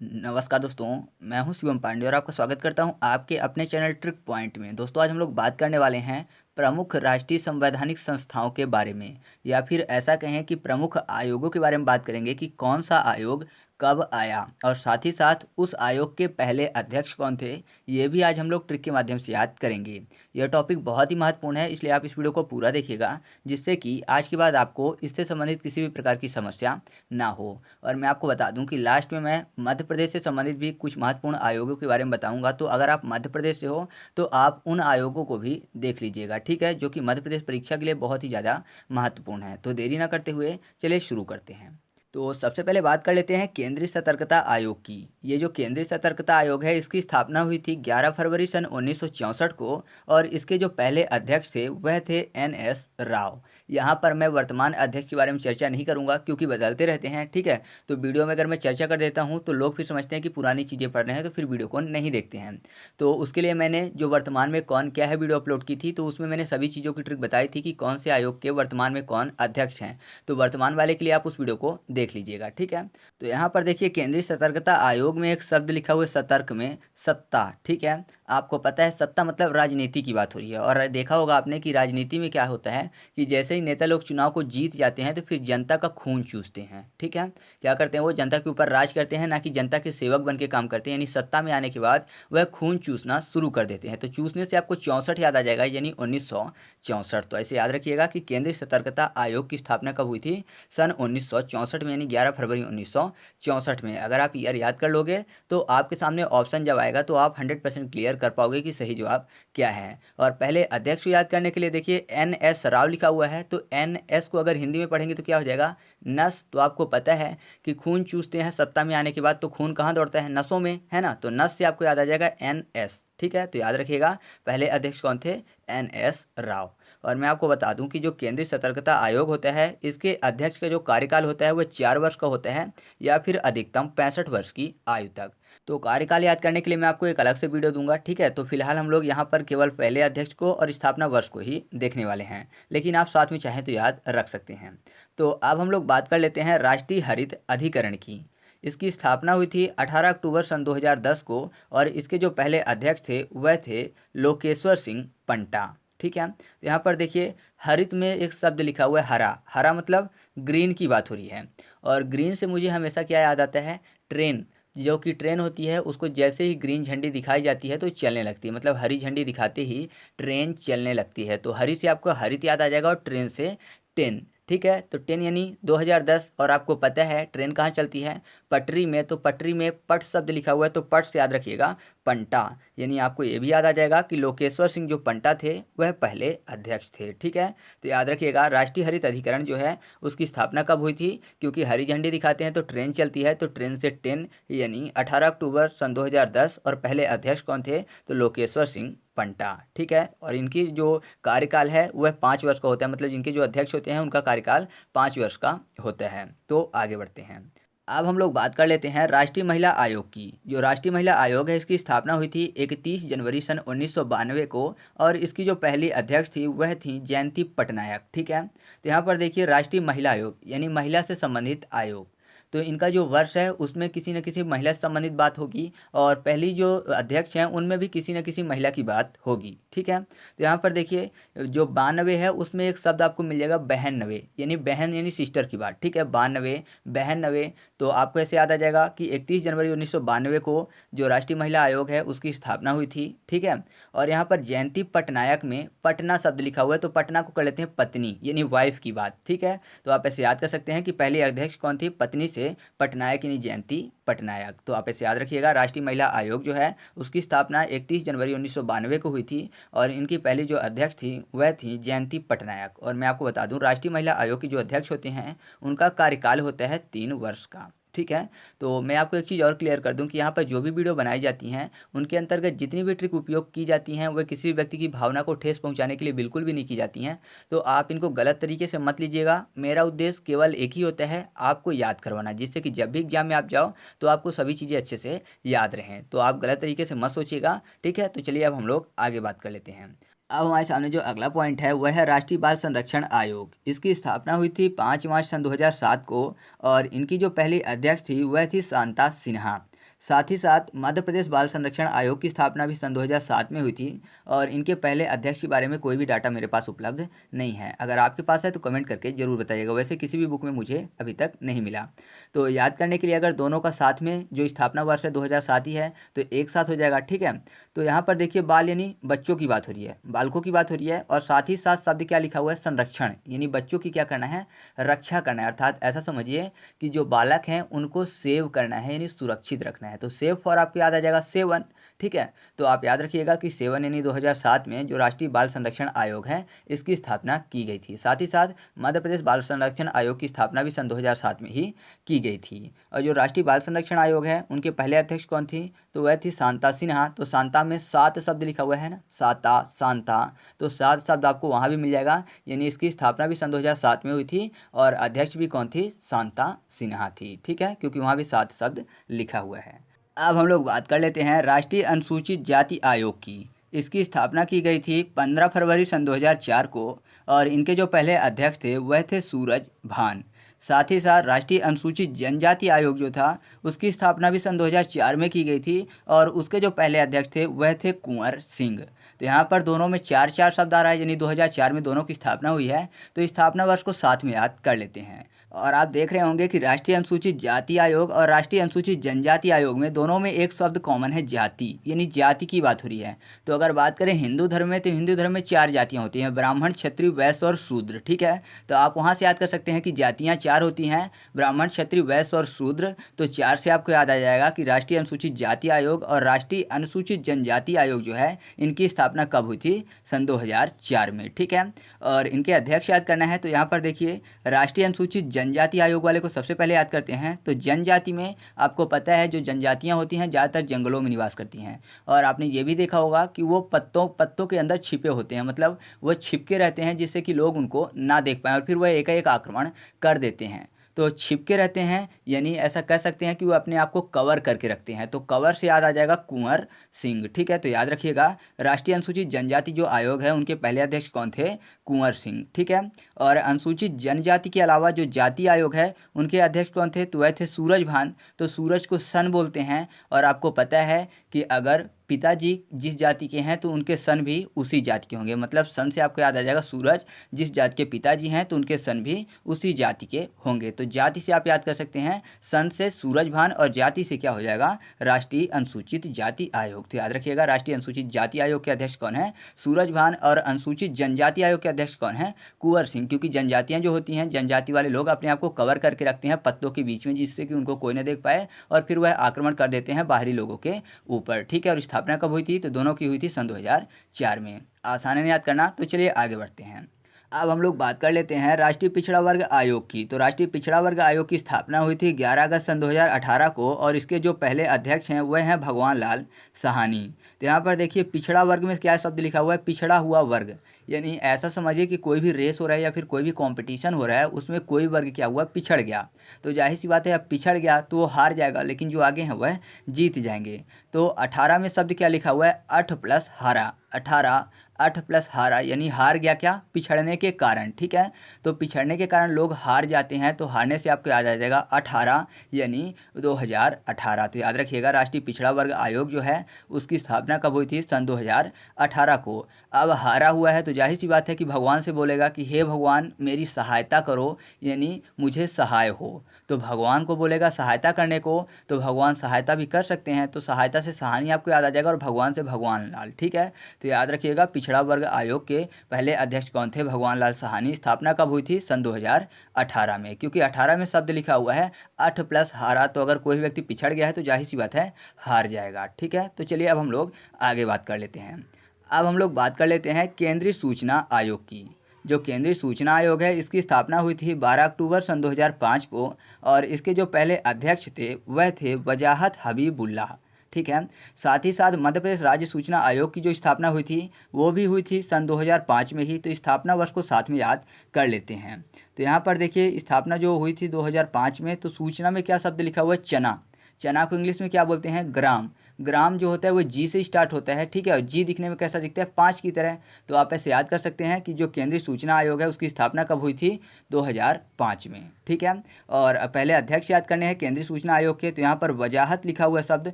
नमस्कार दोस्तों। मैं हूं शिवम पांडे और आपका स्वागत करता हूं आपके अपने चैनल ट्रिक पॉइंट में। दोस्तों, आज हम लोग बात करने वाले हैं प्रमुख राष्ट्रीय संवैधानिक संस्थाओं के बारे में, या फिर ऐसा कहें कि प्रमुख आयोगों के बारे में बात करेंगे कि कौन सा आयोग कब आया और साथ ही साथ उस आयोग के पहले अध्यक्ष कौन थे। ये भी आज हम लोग ट्रिक के माध्यम से याद करेंगे। यह टॉपिक बहुत ही महत्वपूर्ण है, इसलिए आप इस वीडियो को पूरा देखिएगा, जिससे कि आज के बाद आपको इससे संबंधित किसी भी प्रकार की समस्या ना हो। और मैं आपको बता दूं कि लास्ट में मैं मध्य प्रदेश से संबंधित भी कुछ महत्वपूर्ण आयोगों के बारे में बताऊंगा, तो अगर आप मध्य प्रदेश से हो तो आप उन आयोगों को भी देख लीजिएगा, ठीक है, जो कि मध्य प्रदेश परीक्षा के लिए बहुत ही ज़्यादा महत्वपूर्ण है। तो देरी ना करते हुए चलिए शुरू करते हैं। तो सबसे पहले बात कर लेते हैं केंद्रीय सतर्कता आयोग की। ये जो केंद्रीय सतर्कता आयोग है, इसकी स्थापना हुई थी 11 फरवरी सन 1964 को, और इसके जो पहले अध्यक्ष थे वह थे NS राव। यहाँ पर मैं वर्तमान अध्यक्ष के बारे में चर्चा नहीं करूँगा, क्योंकि बदलते रहते हैं, ठीक है। तो वीडियो में अगर मैं चर्चा कर देता हूँ तो लोग फिर समझते हैं कि पुरानी चीज़ें पढ़ रहे हैं, तो फिर वीडियो को नहीं देखते हैं। तो उसके लिए मैंने जो वर्तमान में कौन क्या है वीडियो अपलोड की थी, तो उसमें मैंने सभी चीज़ों की ट्रिक बताई थी कि कौन से आयोग के वर्तमान में कौन अध्यक्ष हैं। तो वर्तमान वाले के लिए आप उस वीडियो को देख लीजिएगा, ठीक है। तो यहाँ पर देखिए, केंद्रीय सतर्कता आयोग में एक शब्द लिखा हुआ है सतर्क में, सत्ता, ठीक है। आपको पता है सत्ता मतलब राजनीति की बात हो रही है, और देखा होगा आपने कि राजनीति में क्या होता है कि जैसे ही नेता लोग चुनाव को जीत जाते हैं तो फिर जनता का खून चूसते हैं, ठीक है। क्या करते हैं, वो जनता के ऊपर राज करते हैं, ना कि जनता के सेवक बन के काम करते हैं। यानी सत्ता में आने के बाद वह खून चूसना शुरू कर देते हैं। तो चूसने से आपको 64 याद आ जाएगा, यानी 1964। तो ऐसे याद रखिएगा कि केंद्रीय सतर्कता आयोग की स्थापना कब हुई थी, सन 1964 में, यानी 11 फरवरी 1964 में। अगर आप ईयर याद कर लोगे तो आपके सामने ऑप्शन जब आएगा तो आप 100% क्लियर कर पाओगे कि सही जवाब क्या है। और पहले अध्यक्ष को याद करने के लिए देखिए NS राव लिखा हुआ है, तो NS को अगर हिंदी में पढ़ेंगे तो क्या हो जाएगा, नस। तो आपको पता है कि खून चूसते हैं सत्ता में आने के बाद, तो खून कहाँ दौड़ता है, नसों में, है ना। तो नस से आपको याद आ जाएगा NS, ठीक है। तो याद रखिएगा पहले अध्यक्ष कौन थे, NS राव। और मैं आपको बता दूं कि जो केंद्रीय सतर्कता आयोग होता है, इसके अध्यक्ष का जो कार्यकाल होता है वह 4 वर्ष का होता है, या फिर अधिकतम 65 वर्ष की आयु तक। तो कार्यकाल याद करने के लिए मैं आपको एक अलग से वीडियो दूंगा, ठीक है। तो फिलहाल हम लोग यहाँ पर केवल पहले अध्यक्ष को और स्थापना वर्ष को ही देखने वाले हैं, लेकिन आप साथ में चाहें तो याद रख सकते हैं। तो अब हम लोग बात कर लेते हैं राष्ट्रीय हरित अधिकरण की। इसकी स्थापना हुई थी 18 अक्टूबर सन 2010 को, और इसके जो पहले अध्यक्ष थे वह थे लोकेश्वर सिंह पंटा, ठीक है। तो यहाँ पर देखिए हरित में एक शब्द लिखा हुआ है हरा। हरा मतलब ग्रीन की बात हो रही है, और ग्रीन से मुझे हमेशा क्या याद आता है, ट्रेन। जो कि ट्रेन होती है उसको जैसे ही ग्रीन झंडी दिखाई जाती है तो चलने लगती है, मतलब हरी झंडी दिखाते ही ट्रेन चलने लगती है। तो हरी से आपको हरित याद आ जाएगा, और ट्रेन से टेन, ठीक है। तो 10 यानी 2010। और आपको पता है ट्रेन कहाँ चलती है, पटरी में। तो पटरी में पट शब्द लिखा हुआ है, तो पट से याद रखिएगा पंटा। यानी आपको ये भी याद आ जाएगा कि लोकेश्वर सिंह जो पंटा थे वह पहले अध्यक्ष थे, ठीक है। तो याद रखिएगा राष्ट्रीय हरित अधिकरण जो है उसकी स्थापना कब हुई थी, क्योंकि हरी झंडी दिखाते हैं तो ट्रेन चलती है, तो ट्रेन से 10 यानी 18 अक्टूबर सन 2010। और पहले अध्यक्ष कौन थे, तो लोकेश्वर सिंह पंटा, ठीक है। और इनकी जो कार्यकाल है वह 5 वर्ष का होता है, मतलब इनके जो अध्यक्ष होते हैं उनका कार्यकाल 5 वर्ष का होता है। तो आगे बढ़ते हैं। अब हम लोग बात कर लेते हैं राष्ट्रीय महिला आयोग की। जो राष्ट्रीय महिला आयोग है इसकी स्थापना हुई थी 31 जनवरी सन 1992 को, और इसकी जो पहली अध्यक्ष थी वह थी जयंती पटनायक, ठीक है। तो यहाँ पर देखिए राष्ट्रीय महिला आयोग यानी महिला से संबंधित आयोग। तो इनका जो वर्ष है उसमें किसी न किसी महिला से संबंधित बात होगी, और पहली जो अध्यक्ष हैं उनमें भी किसी न किसी महिला की बात होगी, ठीक है। तो यहाँ पर देखिए जो 92 है उसमें एक शब्द आपको मिल जाएगा बहन नवे, यानी बहन यानी सिस्टर की बात, ठीक है। 92 बहन नवे। तो आपको ऐसे याद आ जाएगा कि 31 जनवरी 1992 को जो राष्ट्रीय महिला आयोग है उसकी स्थापना हुई थी, ठीक है। और यहाँ पर जयंती पटनायक में पटना शब्द लिखा हुआ है, तो पटना को कर लेते हैं पत्नी यानी वाइफ की बात, ठीक है। तो आप ऐसे याद कर सकते हैं कि पहले अध्यक्ष कौन थी, पत्नी से पटनायक यानी जयंती पटनायक। तो आप ऐसे याद रखिएगा राष्ट्रीय महिला आयोग जो है उसकी स्थापना 31 जनवरी 1992 को हुई थी, और इनकी पहली जो अध्यक्ष थी वह थी जयंती पटनायक। और मैं आपको बता दूं राष्ट्रीय महिला आयोग के जो अध्यक्ष होते हैं उनका कार्यकाल होता है 3 वर्ष का, ठीक है। तो मैं आपको एक चीज़ और क्लियर कर दूं कि यहाँ पर जो भी वीडियो बनाई जाती हैं उनके अंतर्गत जितनी भी ट्रिक उपयोग की जाती हैं वह किसी भी व्यक्ति की भावना को ठेस पहुँचाने के लिए बिल्कुल भी नहीं की जाती हैं। तो आप इनको गलत तरीके से मत लीजिएगा। मेरा उद्देश्य केवल एक ही होता है, आपको याद करवाना, जिससे कि जब भी एग्जाम में आप जाओ तो आपको सभी चीज़ें अच्छे से याद रहें। तो आप गलत तरीके से मत सोचिएगा, ठीक है। तो चलिए अब हम लोग आगे बात कर लेते हैं। अब हमारे सामने जो अगला पॉइंट है वह है राष्ट्रीय बाल संरक्षण आयोग। इसकी स्थापना हुई थी 5 मार्च सन 2007 को, और इनकी जो पहली अध्यक्ष थी वह थी शांता सिन्हा। साथ ही साथ मध्य प्रदेश बाल संरक्षण आयोग की स्थापना भी सन 2007 में हुई थी और इनके पहले अध्यक्ष के बारे में कोई भी डाटा मेरे पास उपलब्ध नहीं है। अगर आपके पास है तो कमेंट करके ज़रूर बताइएगा, वैसे किसी भी बुक में मुझे अभी तक नहीं मिला। तो याद करने के लिए अगर दोनों का साथ में जो स्थापना वर्ष है 2007 ही है तो एक साथ हो जाएगा, ठीक है। तो यहाँ पर देखिए बाल यानी बच्चों की बात हो रही है, बालकों की बात हो रही है और साथ ही साथ शब्द क्या लिखा हुआ है, संरक्षण, यानी बच्चों की क्या करना है, रक्षा करना है। अर्थात ऐसा समझिए कि जो बालक हैं उनको सेव करना है यानी सुरक्षित रखना है। तो सेव फॉर आपको याद आ जाएगा सेवन, ठीक है। तो आप याद रखिएगा कि सेवन यानी 2007 में जो राष्ट्रीय बाल संरक्षण आयोग है इसकी स्थापना की गई थी। साथ ही साथ मध्य प्रदेश बाल संरक्षण आयोग की स्थापना भी सन 2007 में ही की गई थी। और जो राष्ट्रीय बाल संरक्षण आयोग है उनके पहले अध्यक्ष कौन थी, तो वह थी शांता सिन्हा। तो शांता में 7 शब्द लिखा हुआ है ना, साता शांता, तो 7 शब्द आपको वहाँ भी मिल जाएगा, यानी इसकी स्थापना भी सन 2007 में हुई थी और अध्यक्ष भी कौन थी, शांता सिन्हा थी, ठीक है, क्योंकि वहाँ भी 7 शब्द लिखा हुआ है। अब हम लोग बात कर लेते हैं राष्ट्रीय अनुसूचित जाति आयोग की। इसकी स्थापना की गई थी 15 फरवरी सन 2004 को और इनके जो पहले अध्यक्ष थे वह थे सूरज भान। साथ ही साथ राष्ट्रीय अनुसूचित जनजाति आयोग जो था उसकी स्थापना भी सन 2004 में की गई थी और उसके जो पहले अध्यक्ष थे वह थे कुंवर सिंह। तो यहाँ पर दोनों में 4 शब्द आ रहा है, यानी 2004 में दोनों की स्थापना हुई है। तो स्थापना वर्ष को साथ में याद कर लेते हैं। और आप देख रहे होंगे कि राष्ट्रीय अनुसूचित जाति आयोग और राष्ट्रीय अनुसूचित जनजाति आयोग में दोनों में एक शब्द कॉमन है, जाति, यानी जाति की बात हो रही है। तो अगर बात करें हिंदू धर्म में तो हिंदू धर्म में 4 जातियां होती हैं, ब्राह्मण, क्षत्रिय, वैश्य और शूद्र, ठीक है। तो आप वहां से याद कर सकते हैं कि जातियां 4 होती हैं, ब्राह्मण, क्षत्रिय, वैश्य और शूद्र। तो 4 से आपको याद आ जाएगा कि राष्ट्रीय अनुसूचित जाति आयोग और राष्ट्रीय अनुसूचित जनजाति आयोग जो है इनकी स्थापना कब हुई थी, सन 2004 में, ठीक है। और इनके अध्यक्ष याद करना है तो यहाँ पर देखिए राष्ट्रीय अनुसूचित जनजाति आयोग वाले को सबसे पहले याद करते हैं। तो जनजाति में आपको पता है जो जनजातियां होती हैं ज़्यादातर जंगलों में निवास करती हैं और आपने ये भी देखा होगा कि वो पत्तों के अंदर छिपे होते हैं, मतलब वो छिपके रहते हैं जिससे कि लोग उनको ना देख पाएँ और फिर वह एकाएक आक्रमण कर देते हैं। तो छिपके रहते हैं यानी ऐसा कह सकते हैं कि वो अपने आप को कवर करके रखते हैं। तो कवर से याद आ जाएगा कुंवर सिंह, ठीक है। तो याद रखिएगा राष्ट्रीय अनुसूचित जनजाति जो आयोग है उनके पहले अध्यक्ष कौन थे, कुंवर सिंह, ठीक है। और अनुसूचित जनजाति के अलावा जो जाति आयोग है उनके अध्यक्ष कौन थे, तो वह थे सूरज भान। तो सूरज को सन बोलते हैं और आपको पता है कि अगर पिताजी जिस जाति के हैं तो उनके सन भी उसी जाति के होंगे, मतलब सन से आपको याद आ जाएगा सूरज, जिस जाति के पिताजी हैं तो उनके सन भी उसी जाति के होंगे। तो जाति से आप याद कर सकते हैं सन से सूरज भान और जाति से क्या हो जाएगा, राष्ट्रीय अनुसूचित जाति आयोग। तो याद रखिएगा राष्ट्रीय अनुसूचित जाति आयोग के अध्यक्ष कौन है, सूरज भान, और अनुसूचित जनजाति आयोग के अध्यक्ष कौन है, कुंवर सिंह। क्योंकि जनजातियां जो होती हैं, जनजाति वाले लोग अपने आप को कवर करके रखते हैं पत्तों के बीच में जिससे कि उनको कोई ना देख पाए और फिर वह आक्रमण कर देते हैं बाहरी लोगों के ऊपर, ठीक है। और स्थापना कब हुई थी, तो दोनों की हुई थी सन 2004 में। आसान है याद करना। तो चलिए आगे बढ़ते हैं। अब हम लोग बात कर लेते हैं राष्ट्रीय पिछड़ा वर्ग आयोग की। तो राष्ट्रीय पिछड़ा वर्ग आयोग की स्थापना हुई थी 11 अगस्त सन 2018 को और इसके जो पहले अध्यक्ष हैं वह हैं भगवान लाल साहनी। तो यहाँ पर देखिए पिछड़ा वर्ग में क्या शब्द लिखा हुआ है, पिछड़ा हुआ वर्ग, यानी ऐसा समझिए कि कोई भी रेस हो रहा है या फिर कोई भी कंपटीशन हो रहा है उसमें कोई वर्ग क्या हुआ, पिछड़ गया। तो जाहिर सी बात है अब पिछड़ गया तो वो हार जाएगा, लेकिन जो आगे हैं वह जीत जाएंगे। तो 18 में शब्द क्या लिखा हुआ है, 8 प्लस हारा, 18 8 प्लस हारा, यानी हार गया क्या, पिछड़ने के कारण, ठीक है। तो पिछड़ने के कारण लोग हार जाते हैं, तो हारने से आपको याद आ जाएगा 18 यानी 2018। तो याद रखिएगा राष्ट्रीय पिछड़ा वर्ग आयोग जो है उसकी स्थापना कब हुई थी, सन 2018 को। अब हारा हुआ है तो जाहिर सी बात है कि भगवान से बोलेगा कि हे भगवान मेरी सहायता करो, यानी मुझे सहाय हो। तो भगवान को बोलेगा सहायता करने को, तो भगवान सहायता भी कर सकते हैं। तो सहायता से सहानी आपको याद आ जाएगा और भगवान से भगवान लाल, ठीक है। तो याद रखिएगा पिछड़ा वर्ग आयोग के पहले अध्यक्ष कौन थे, भगवान लाल साहनी। स्थापना कब हुई थी, सन 2018 में, क्योंकि 18 में शब्द लिखा हुआ है 8 प्लस हारा, तो अगर कोई व्यक्ति पिछड़ गया है तो जाहिर सी बात है हार जाएगा, ठीक है। तो चलिए अब हम लोग आगे बात कर लेते हैं। अब हम लोग बात कर लेते हैं केंद्रीय सूचना आयोग की। जो केंद्रीय सूचना आयोग है इसकी स्थापना हुई थी 12 अक्टूबर सन 2005 को और इसके जो पहले अध्यक्ष थे वह थे वजाहत हबीबुल्लाह, ठीक है। साथ ही साथ मध्य प्रदेश राज्य सूचना आयोग की जो स्थापना हुई थी वो भी हुई थी सन 2005 में ही। तो स्थापना वर्ष को साथ में याद कर लेते हैं। तो यहाँ पर देखिए स्थापना जो हुई थी 2005 में, तो सूचना में क्या शब्द लिखा हुआ है, चना। चना को इंग्लिश में क्या बोलते हैं, ग्राम। ग्राम जो होता है वो जी से स्टार्ट होता है, ठीक है। और जी दिखने में कैसा दिखता है, 5 की तरह। तो आप ऐसे याद कर सकते हैं कि जो केंद्रीय सूचना आयोग है उसकी स्थापना कब हुई थी, 2005 में, ठीक। ठीक है। और पहले अध्यक्ष याद करने हैं केंद्रीय सूचना आयोग के, तो यहाँ पर वजाहत लिखा हुआ शब्द,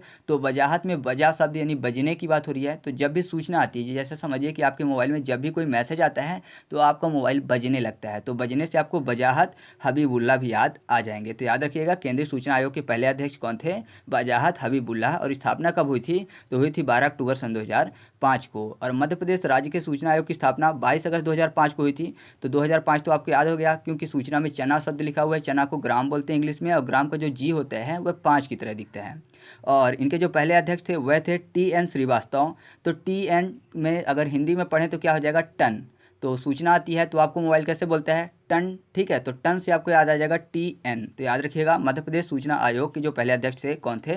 तो वजाहत में वजह शब्द यानी बजने की बात हो रही है। तो जब भी सूचना आती है, जैसे समझिए कि आपके मोबाइल में जब भी कोई मैसेज आता है तो आपका मोबाइल बजने लगता है, तो बजने से आपको वजाहत हबीबुल्लाह भी याद आ जाएंगे। तो याद रखिएगा केंद्रीय सूचना आयोग के पहले अध्यक्ष कौन थे, वजाहत हबीबुल्लाह। और स्थापना कब हुई थी, तो हुई थी 12 अक्टूबर सन 2005 को। और मध्य प्रदेश राज्य के सूचना आयोग की स्थापना 22 अगस्त 2005 को हुई थी। तो 2005 तो आपको याद हो गया, क्योंकि सूचना में चना शब्द लिखा हुआ है, चना को ग्राम बोलते हैं इंग्लिश में, और ग्राम का जो जी होता है वह 5 की तरह दिखता है। और इनके जो पहले अध्यक्ष थे वह थे TN श्रीवास्तव। तो TN में अगर हिंदी में पढ़ें तो क्या हो जाएगा, टन। तो सूचना आती है तो आपको मोबाइल कैसे बोलता है, टन, ठीक है। तो टन से आपको याद आ जाएगा TN। तो याद रखिएगा मध्य प्रदेश सूचना आयोग के जो पहले अध्यक्ष थे कौन थे,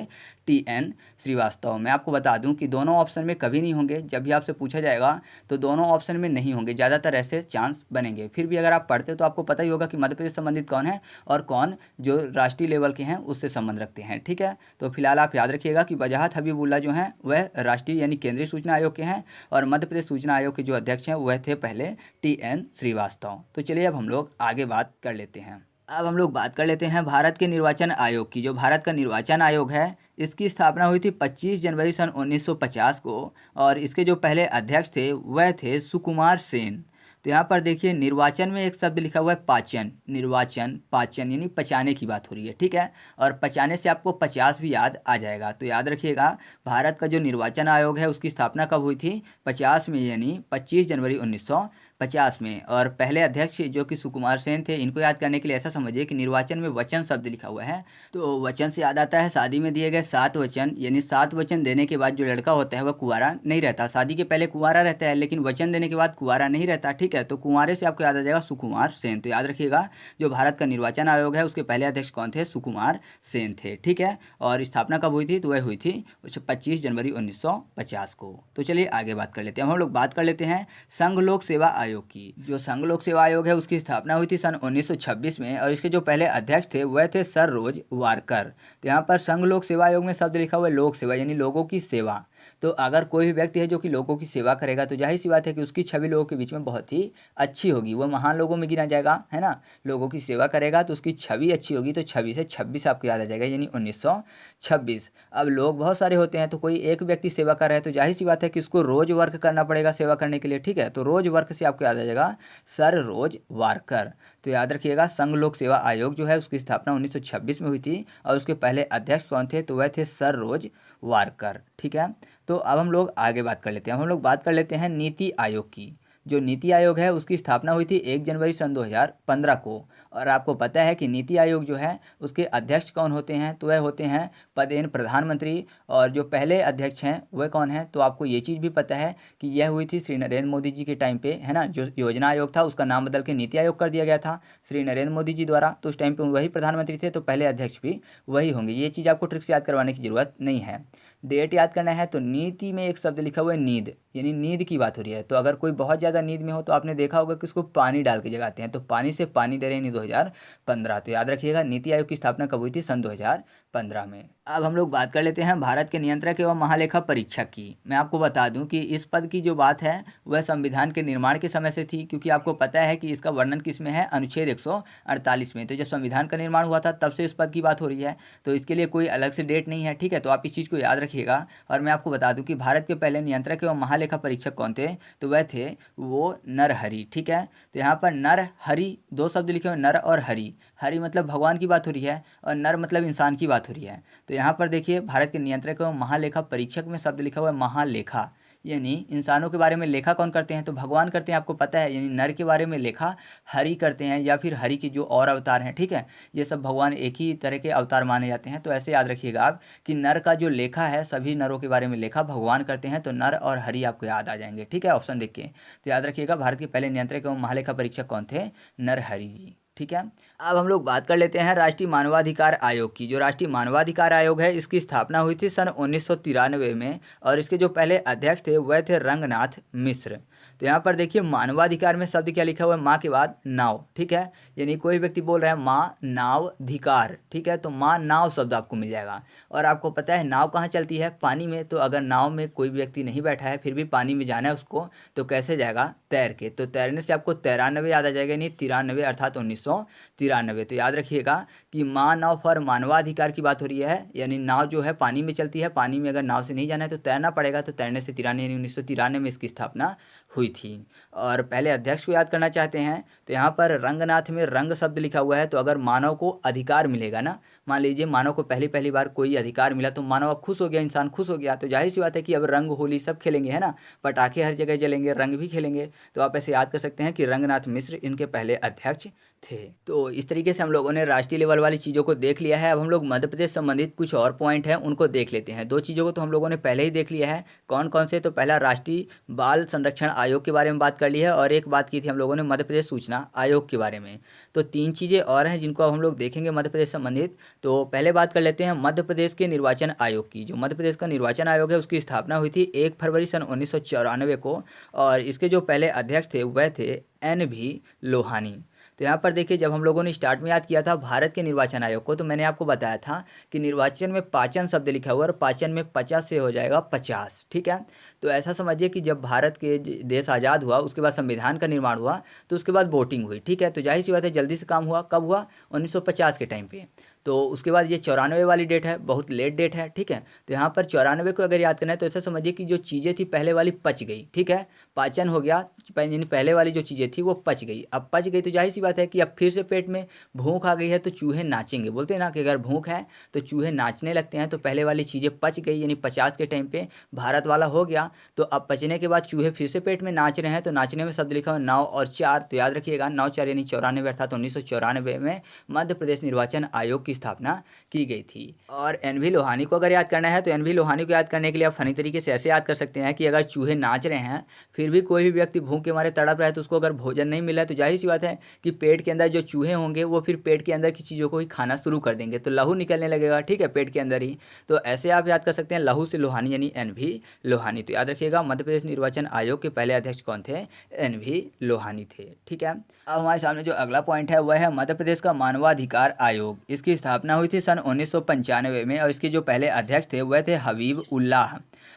TN श्रीवास्तव। मैं आपको बता दूं कि दोनों ऑप्शन में कभी नहीं होंगे, जब भी आपसे पूछा जाएगा तो दोनों ऑप्शन में नहीं होंगे, ज़्यादातर ऐसे चांस बनेंगे। फिर भी अगर आप पढ़ते तो आपको पता ही होगा कि मध्य प्रदेश संबंधित कौन है और कौन जो राष्ट्रीय लेवल के हैं उससे संबंध रखते हैं, ठीक है। तो फिलहाल आप याद रखिएगा कि वजाहत हबीबुल्लाह जो हैं वह राष्ट्रीय यानी केंद्रीय सूचना आयोग के हैं, और मध्य प्रदेश सूचना आयोग के जो अध्यक्ष हैं वह थे पहले TN श्रीवास्तव। तो चलिए अब हम लोग आगे बात कर लेते हैं। अब हम लोग बात कर लेते हैं भारत के निर्वाचन आयोग की। जो भारत का निर्वाचन आयोग है इसकी स्थापना हुई थी 25 जनवरी सन 1950 को, और इसके जो पहले अध्यक्ष थे वह थे सुकुमार सेन। तो यहाँ पर देखिए निर्वाचन में एक शब्द लिखा हुआ है पाचन, निर्वाचन पाचन यानी पचाने की बात हो रही है, ठीक है। और पचाने से आपको 50 भी याद आ जाएगा। तो याद रखिएगा भारत का जो निर्वाचन आयोग है उसकी स्थापना कब हुई थी, 50 में, यानी 25 जनवरी 1950 में। और पहले अध्यक्ष जो कि सुकुमार सेन थे, इनको याद करने के लिए ऐसा समझिए कि निर्वाचन में वचन शब्द लिखा हुआ है, तो वचन से याद आता है शादी में दिए गए 7 वचन, यानी 7 वचन देने के बाद जो लड़का होता है वह कुंवारा नहीं रहता। शादी के पहले कुंवारा रहता है लेकिन वचन देने के बाद कुंवारा नहीं रहता, ठीक है। तो कुंवारे से आपको याद आ जाएगा सुकुमार सेन। तो याद रखिएगा जो भारत का निर्वाचन आयोग है उसके पहले अध्यक्ष कौन थे, सुकुमार सेन थे, ठीक है। और स्थापना कब हुई थी, तो वह हुई थी 25 जनवरी 1950 को। तो चलिए आगे बात कर लेते हैं। हम लोग बात कर लेते हैं संघ लोक सेवा आयोग की। जो संघ लोक सेवा आयोग है उसकी स्थापना हुई थी सन 1926 में, और इसके जो पहले अध्यक्ष थे वह थे सर रोज वारकर। तो यहाँ पर संघ लोक सेवा आयोग में शब्द लिखा हुआ है लोक सेवा, यानी लोगों की सेवा। तो अगर कोई भी व्यक्ति है जो कि लोगों की सेवा करेगा तो जाहिर सी बात है कि उसकी छवि लोगों के बीच में बहुत ही अच्छी होगी, वह महान लोगों में गिना जाएगा, है ना। लोगों की सेवा करेगा तो उसकी छवि अच्छी होगी, तो छवि से 26 आपको याद आ जाएगा, यानी 1926। अब लोग बहुत सारे होते हैं, तो कोई एक व्यक्ति सेवा कर रहा है तो जाहिर सी बात है कि उसको रोज वर्क करना पड़ेगा सेवा करने के लिए, ठीक है। तो रोज वर्क से आपको याद आ जाएगा सर रोज वारकर। तो याद रखिएगा संघ लोक सेवा आयोग जो है उसकी स्थापना 1926 में हुई थी, और उसके पहले अध्यक्ष कौन थे, तो वह थे सर रोज वारकर, ठीक है। तो अब हम लोग आगे बात कर लेते हैं। हम लोग बात कर लेते हैं नीति आयोग की। जो नीति आयोग है उसकी स्थापना हुई थी 1 जनवरी सन 2015 को। और आपको पता है कि नीति आयोग जो है उसके अध्यक्ष कौन होते हैं, तो वह होते हैं पदेन प्रधानमंत्री। और जो पहले अध्यक्ष हैं वह कौन है, तो आपको ये चीज़ भी पता है कि यह हुई थी श्री नरेंद्र मोदी जी के टाइम पे, है ना। जो योजना आयोग था उसका नाम बदल के नीति आयोग कर दिया गया था श्री नरेंद्र मोदी जी द्वारा, तो उस टाइम पे वही प्रधानमंत्री थे, तो पहले अध्यक्ष भी वही होंगे। ये चीज़ आपको ट्रिक से याद करवाने की जरूरत नहीं है। डेट याद करना है, तो नीति में एक शब्द लिखा हुआ है नींद, यानी नींद की बात हो रही है। तो अगर कोई बहुत ज़्यादा नींद में हो तो आपने देखा होगा कि उसको पानी डाल के जगाते हैं, तो पानी से पानी दे रहे हैं 2015। तो याद रखिएगा नीति आयोग की स्थापना कब हुई थी, सन 2015 में। अब हम लोग बात कर लेते हैं भारत के नियंत्रक एवं महालेखा परीक्षक की। मैं आपको बता दूं कि इस पद की जो बात है वह संविधान के निर्माण के समय से थी, क्योंकि आपको पता है कि इसका वर्णन किस में है, अनुच्छेद 148 में। तो जब संविधान का निर्माण हुआ था तब से इस पद की बात हो रही है, तो इसके लिए कोई अलग से डेट नहीं है, ठीक है। तो आप इस चीज़ को याद रखिएगा। और मैं आपको बता दूं कि भारत के पहले नियंत्रक एवं महालेखा परीक्षक कौन थे, तो वह थे वो नरहरि, ठीक है। तो यहाँ पर नर हरि दो शब्द लिखे हुए, नर और हरि। हरि मतलब भगवान की बात हो रही है, और नर मतलब इंसान की बात हो रही है। तो यहाँ पर देखिए भारत के नियंत्रक एवं महालेखा परीक्षक में शब्द लिखा हुआ है महालेखा, यानी इंसानों के बारे में लेखा कौन करते हैं, तो भगवान करते हैं, आपको पता है। यानी नर के बारे में लेखा हरि करते हैं, या फिर हरि के जो और अवतार हैं, ठीक है। ये सब भगवान एक ही तरह के अवतार माने जाते हैं। तो ऐसे याद रखिएगा आप कि नर का जो लेखा है, सभी नरों के बारे में लेखा भगवान करते हैं, तो नर और हरि आपको याद आ जाएंगे, ठीक है, ऑप्शन देख के। तो याद रखिएगा भारत के पहले नियंत्रक एवं महालेखा परीक्षक कौन थे, नरहरि जी, ठीक है। अब हम लोग बात कर लेते हैं राष्ट्रीय मानवाधिकार आयोग की। जो राष्ट्रीय मानवाधिकार आयोग है इसकी स्थापना हुई थी सन 1993 में, और इसके जो पहले अध्यक्ष थे वह थे रंगनाथ मिश्र। तो यहाँ पर देखिए मानवाधिकार में शब्द क्या लिखा हुआ है, माँ के बाद नाव, ठीक है। यानी कोई व्यक्ति बोल रहा है माँ नावधिकार, ठीक है, तो माँ नाव शब्द आपको मिल जाएगा। और आपको पता है नाव कहाँ चलती है, पानी में। तो अगर नाव में कोई व्यक्ति नहीं बैठा है फिर भी पानी में जाना है उसको, तो कैसे जाएगा, तैर के। तो तैरने से आपको 93 याद आ जाएगा, नहीं 93 अर्थात 1993। तो याद रखिएगा कि माँ नाव पर मानवाधिकार की बात हो रही है, यानी नाव जो है पानी में चलती है, पानी में अगर नाव से नहीं जाना है तो तैरना पड़ेगा। तो तैरने से 93 यानी 1993 में इसकी स्थापना हुई थी। और पहले अध्यक्ष को याद करना चाहते हैं तो यहाँ पर रंगनाथ में रंग शब्द लिखा हुआ है। तो अगर मानव को अधिकार मिलेगा ना, मान लीजिए मानव को पहली पहली बार कोई अधिकार मिला तो मानव अब खुश हो गया, इंसान खुश हो गया, तो जाहिर सी बात है कि अब रंग होली सब खेलेंगे, है ना, पटाखे हर जगह जलेंगे, रंग भी खेलेंगे। तो आप ऐसे याद कर सकते हैं कि रंगनाथ मिश्र इनके पहले अध्यक्ष थे। तो इस तरीके से हम लोगों ने राष्ट्रीय लेवल वाली चीज़ों को देख लिया है। अब हम लोग मध्य प्रदेश संबंधित कुछ और पॉइंट हैं उनको देख लेते हैं। 2 चीज़ों को तो हम लोगों ने पहले ही देख लिया है, कौन कौन से, तो पहला राष्ट्रीय बाल संरक्षण आयोग के बारे में बात कर ली है, और एक बात की थी हम लोगों ने मध्य प्रदेश सूचना आयोग के बारे में। तो 3 चीज़ें और हैं जिनको अब हम लोग देखेंगे मध्य प्रदेश संबंधित। तो पहले बात कर लेते हैं मध्य प्रदेश के निर्वाचन आयोग की। जो मध्य प्रदेश का निर्वाचन आयोग है उसकी स्थापना हुई थी 1 फरवरी सन 1994 को, और इसके जो पहले अध्यक्ष थे वह थे NV लोहानी। तो यहाँ पर देखिए जब हम लोगों ने स्टार्ट में याद किया था भारत के निर्वाचन आयोग को, तो मैंने आपको बताया था कि निर्वाचन में पाचन शब्द लिखा हुआ है, और पाचन में 50 से हो जाएगा 50, ठीक है। तो ऐसा समझिए कि जब भारत के देश आज़ाद हुआ उसके बाद संविधान का निर्माण हुआ, तो उसके बाद वोटिंग हुई, ठीक है। तो जाहिर सी बात है जल्दी से काम हुआ, कब हुआ, 1950 के टाइम पे। तो उसके बाद ये 94 वाली डेट है, बहुत लेट डेट है, ठीक है। तो यहाँ पर 94 को अगर याद करना है तो ऐसा समझिए कि जो चीज़ें थी पहले वाली पच गई, ठीक है, पाचन हो गया, यानी पहले वाली जो चीज़ें थी वो पच गई। अब पच गई तो जाहिर सी बात है कि अब फिर से पेट में भूख आ गई है, तो चूहे नाचेंगे। बोलते हैं ना कि अगर भूख है तो चूहे नाचने लगते हैं। तो पहले वाली चीज़ें पच गई, यानी 50 के टाइम पे भारत वाला हो गया। तो अब पचने के बाद चूहे फिर से पेट में नाच रहे हैं। तो नाचने में शब्द लिखा हुआ 9 और 4, तो याद रखिएगा 9 4 यानी 94 अर्थात 1994 में मध्य प्रदेश निर्वाचन आयोग की स्थापना की गई थी। और NV लोहानी को अगर याद करना है तो NV लोहानी को याद करने के लिए आप फनी तरीके से ऐसे याद कर सकते हैं कि अगर चूहे नाच रहे हैं फिर भी कोई भी व्यक्ति भूख के मारे तड़प रहा है, तो उसको अगर भोजन नहीं मिला है तो जाहिर सी बात है कि पेट के अंदर जो चूहे होंगे वो फिर पेट के अंदर की चीज़ों को ही खाना शुरू कर देंगे, तो लहू निकलने लगेगा, ठीक है, पेट के अंदर ही। तो ऐसे आप याद कर सकते हैं लहू से लोहानी यानी NV लोहानी। तो याद रखिएगा मध्य प्रदेश निर्वाचन आयोग के पहले अध्यक्ष कौन थे, NV लोहानी थे, ठीक है। अब हमारे सामने जो अगला पॉइंट है वह है मध्य प्रदेश का मानवाधिकार आयोग। इसकी स्थापना हुई थी सन 1995 में, और इसके जो पहले अध्यक्ष थे वह थे हबीब उल्लाह।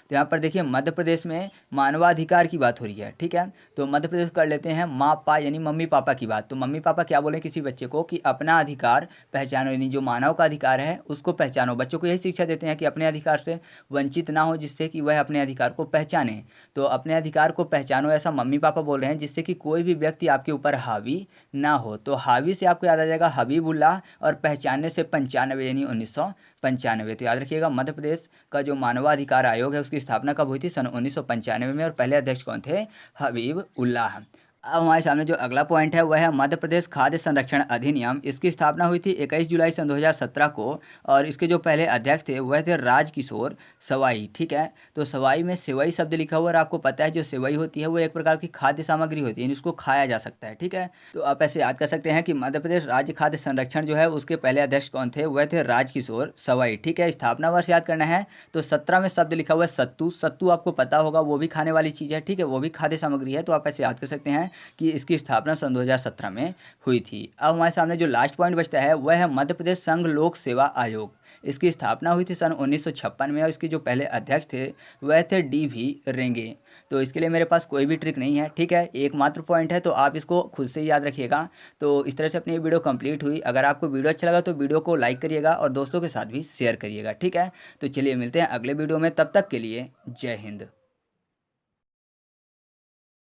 तो यहाँ पर देखिए मध्य प्रदेश में मानवाधिकार की बात हो रही है, ठीक है। तो मध्य प्रदेश कर लेते हैं माँ पा यानी मम्मी पापा की बात। तो मम्मी पापा क्या बोले किसी बच्चे को कि अपना अधिकार पहचानो, यानी जो मानव का अधिकार है उसको पहचानो। बच्चों को यही शिक्षा देते हैं कि अपने अधिकार से वंचित ना हो, जिससे कि वह अपने अधिकार को पहचाने। तो अपने अधिकार को पहचानो ऐसा मम्मी पापा बोल रहे हैं, जिससे कि कोई भी व्यक्ति आपके ऊपर हावी ना हो। तो हावी से आपको याद आ जाएगा हबीबुल्लाह, और पहचानने से 95 यानी 1995। तो याद रखिएगा मध्य प्रदेश का जो मानवाधिकार आयोग है उसकी स्थापना कब हुई थी, सन 1995 में, और पहले अध्यक्ष कौन थे, हबीब उल्लाह। अब हमारे सामने जो अगला पॉइंट है वह है मध्य प्रदेश खाद्य संरक्षण अधिनियम। इसकी स्थापना हुई थी 21 जुलाई सन 2017 को, और इसके जो पहले अध्यक्ष थे वह थे राजकिशोर सवाई, ठीक है। तो सवाई में सेवई शब्द लिखा हुआ, और आपको पता है जो सेवई होती है वो एक प्रकार की खाद्य सामग्री होती है, इसको खाया जा सकता है, ठीक है। तो आप ऐसे याद कर सकते हैं कि मध्य प्रदेश राज्य खाद्य संरक्षण जो है उसके पहले अध्यक्ष कौन थे, वह थे राजकिशोर सवाई, ठीक है। स्थापना वर्ष याद करना है तो 17 में शब्द लिखा हुआ है सत्तू। सत्तू आपको पता होगा वो भी खाने वाली चीज़ है, ठीक है, वो भी खाद्य सामग्री है। तो आप ऐसे याद कर सकते हैं कि इसकी स्थापना सन 2017 में हुई थी। अब हमारे सामने जो लास्ट पॉइंट बचता है वह है मध्य प्रदेश संघ लोक सेवा आयोग। इसकी स्थापना हुई थी सन 1956 में, और इसके जो पहले अध्यक्ष थे वह थे DV रेंगे। तो इसके लिए मेरे पास कोई भी ट्रिक नहीं है, ठीक है, एकमात्र पॉइंट है, तो आप इसको खुद से ही याद रखिएगा। तो इस तरह से अपनी वीडियो कंप्लीट हुई। अगर आपको वीडियो अच्छा लगा तो वीडियो को लाइक करिएगा और दोस्तों के साथ भी शेयर करिएगा, ठीक है। तो चलिए मिलते हैं अगले वीडियो में, तब तक के लिए जय हिंद।